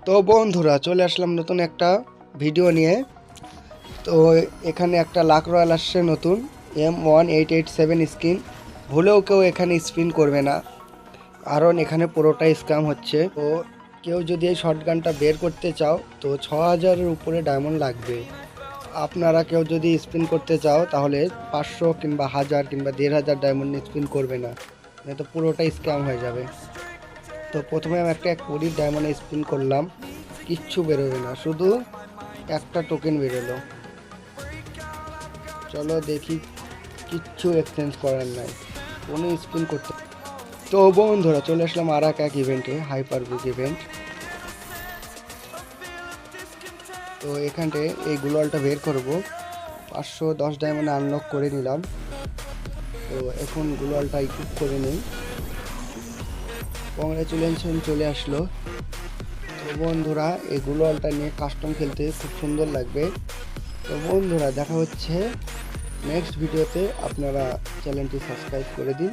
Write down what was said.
তো বন্ধুরা চলে আসলাম নতুন একটা ভিডিও নিয়ে। তো এখানে একটা লাক রয়্যাল আসছে নতুন M1887 স্কিন। ভুলেও কেউ এখানে স্পিন করবে না, কারণ এখানে পুরোটাই স্ক্যাম হচ্ছে। তো কেউ যদি এই শটগানটা বের করতে চাও তো 6000-এর উপরে ডায়মন্ড লাগবে। আপনারা কেউ যদি স্পিন করতে চাও তাহলে 500 কিংবা 1000 কিংবা 1500 ডায়মন্ড স্পিন করবে না, তো পুরোটাই স্ক্যাম হয়ে যাবে। তো প্রথমে আমি একটা 20 ডায়মন্ডে স্পিন করলাম, কিচ্ছু বেরোবে না, শুধু একটা টোকেন বেরোলো। চলো দেখি, কিচ্ছু এক্সচেঞ্জ করার নাই, কোনো স্পিন করতে। তো বন্ধুরা চলে আসলাম আর এক ইভেন্টে, হাইপার বুক ইভেন্ট। তো এখানটে এই গ্লোয়ালটা বের করব, 510 ডায়মন্ডে আনলক করে নিলাম। তো এখন গ্লোয়ালটা ইকুইপ করে নিই। কংগ্রেচুলেশন চলে আসলো। তো বন্ধুরা এই গ্লোয়ালটা নিয়ে কাস্টম খেলতে খুব সুন্দর লাগবে। তো বন্ধুরা দেখা হচ্ছে নেক্সট ভিডিওতে। আপনারা চ্যানেলটি সাবস্ক্রাইব করে দিন।